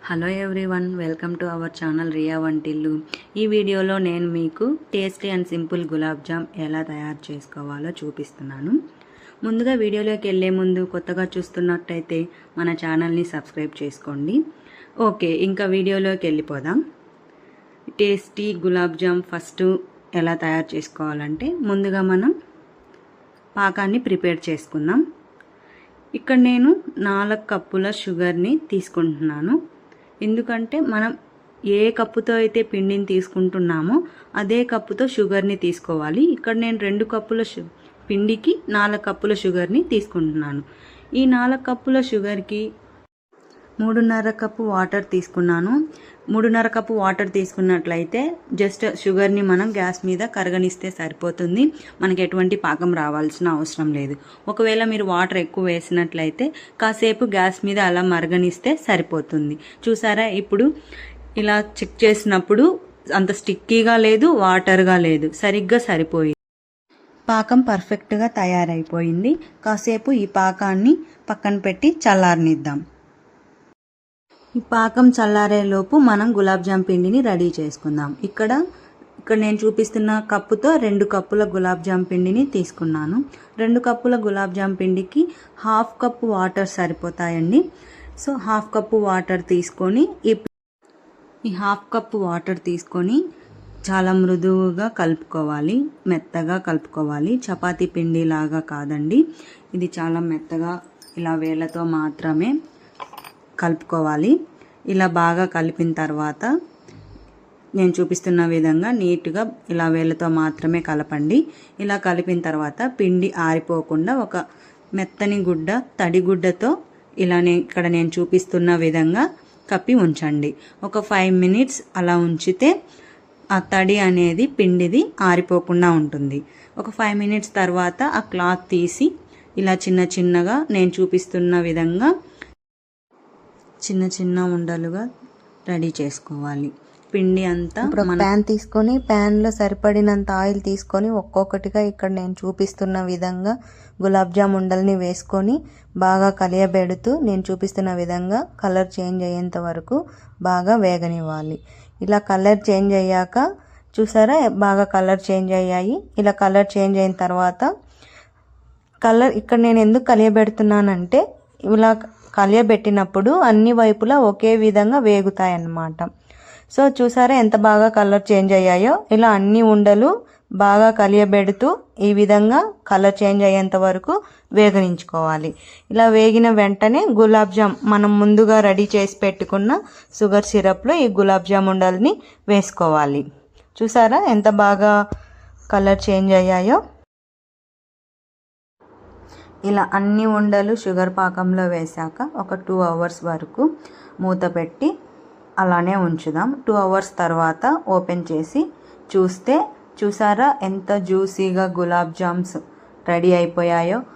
Hello everyone, welcome to our channel Riya వంటిల్లు. ఈ వీడియోలో నేను మీకు tasty and simple gulab jam ఎలా తయారు చేసుకోవాలో చూపిస్తున్నాను. ముందుగా వీడియోలోకి వెళ్ళే ముందు కొత్తగా చూస్తున్నట్టయితే మన ఛానల్ని సబ్స్క్రైబ్ చేసుకోండి. ఓకే, ఇంకా వీడియోలోకి వెళ్ళిపోదాం. టేస్టీ గులాబ్ జామ్ ఫస్ట్ ఎలా తయారు చేసుకోవాలంటే ముందుగా మనం పాకాన్ని ప్రిపేర్ చేసుకుందాం. ఇక్కడ నేను 4 కప్పుల షుగర్ని తీసుకుంటున్నాను. ఎందుకంటే మనం ఏ కప్పుతో అయితే పిండిని తీసుకుంటున్నామో అదే కప్పుతో షుగర్ని తీసుకోవాలి. ఇక్కడ నేను 2 కప్పుల పిండికి 4 కప్పుల షుగర్ని తీసుకుంటున్నాను. ఈ 4 కప్పుల షుగర్కి 3.5 కప్పు వాటర్ తీసుకున్నాను. 3.5 కప్పు వాటర్ తీసుకున్నట్లయితే జస్ట్ షుగర్ని మనం గ్యాస్ మీద కరగనిస్తే సరిపోతుంది. మనకి ఎటువంటి పాకం రావాల్సిన అవసరం లేదు. ఒకవేళ మీరు వాటర్ ఎక్కువ వేసినట్లయితే కాసేపు గ్యాస్ మీద అలా మరగనిస్తే సరిపోతుంది. చూసారా, ఇప్పుడు ఇలా చెక్ చేసినప్పుడు అంత స్టిక్కీగా లేదు, వాటర్గా లేదు, సరిగ్గా సరిపోయింది. పాకం పర్ఫెక్ట్గా తయారైపోయింది. కాసేపు ఈ పాకాన్ని పక్కన పెట్టి చల్లారనిద్దాం. ఈ పాకం చల్లారేలోపు మనం గులాబ్ జామ్ పిండిని రెడీ చేసుకుందాం. ఇక్కడ నేను చూపిస్తున్న కప్పుతో 2 కప్పుల గులాబ్ జామ్ పిండిని తీసుకున్నాను. 2 కప్పుల గులాబ్ జామ్ పిండికి 1/2 కప్పు వాటర్ సరిపోతాయండి. సో 1/2 కప్పు వాటర్ తీసుకొని ఈ 1/2 కప్పు వాటర్ తీసుకొని చాలా మృదువుగా కలుపుకోవాలి, మెత్తగా కలుపుకోవాలి. చపాతీ పిండి లాగా కాదండి, ఇది చాలా మెత్తగా ఇలా వేళ్ళతో మాత్రమే కలుపుకోవాలి. ఇలా బాగా కలిపిన తర్వాత నేను చూపిస్తున్న విధంగా నీట్గా ఇలా వేళ్ళతో మాత్రమే కలపండి. ఇలా కలిపిన తర్వాత పిండి ఆరిపోకుండా ఒక మెత్తని గుడ్డ, తడి గుడ్డతో ఇక్కడ నేను చూపిస్తున్న విధంగా కప్పి ఉంచండి. ఒక 5 మినిట్స్ అలా ఉంచితే ఆ తడి అనేది పిండిది ఆరిపోకుండా ఉంటుంది. ఒక 5 మినిట్స్ తర్వాత ఆ క్లాత్ తీసి ఇలా చిన్నగా నేను చూపిస్తున్న విధంగా చిన్న ఉండలుగా రెడీ చేసుకోవాలి. పిండి అంతా ప్యాన్ తీసుకొని ప్యాన్లో సరిపడినంత ఆయిల్ తీసుకొని ఒక్కొక్కటిగా ఇక్కడ నేను చూపిస్తున్న విధంగా గులాబ్ జామ్ ఉండల్ని వేసుకొని బాగా కలియబెడుతూ నేను చూపిస్తున్న విధంగా కలర్ చేంజ్ అయ్యేంత వరకు బాగా వేగనివ్వాలి. ఇలా కలర్ చేంజ్ అయ్యాక చూసారా, బాగా కలర్ చేంజ్ అయ్యాయి. ఇలా కలర్ చేంజ్ అయిన తర్వాత ఇక్కడ నేను ఎందుకు కలియబెడుతున్నానంటే ఇలా కలియబెట్టినప్పుడు అన్ని వైపులా ఒకే విధంగా వేగుతాయి అన్నమాట. సో చూసారా ఎంత బాగా కలర్ చేంజ్ అయ్యాయో. ఇలా అన్ని ఉండలు బాగా కలియబెడుతూ ఈ విధంగా కలర్ చేంజ్ అయ్యేంత వరకు వేగనించుకోవాలి. ఇలా వేగిన వెంటనే గులాబ్ జామ్ మనం ముందుగా రెడీ చేసి పెట్టుకున్న షుగర్ సిరప్లో ఈ గులాబ్ జామ్ ఉండల్ని వేసుకోవాలి. చూసారా ఎంత బాగా కలర్ చేంజ్ అయ్యాయో. ఇలా అన్ని ఉండలు షుగర్ పాకంలో వేశాక ఒక 2 అవర్స్ వరకు మూత పెట్టి అలానే ఉంచుదాం. 2 అవర్స్ తర్వాత ఓపెన్ చేసి చూస్తే చూసారా ఎంత జ్యూసీగా గులాబ్ జామ్స్ రెడీ అయిపోయాయో.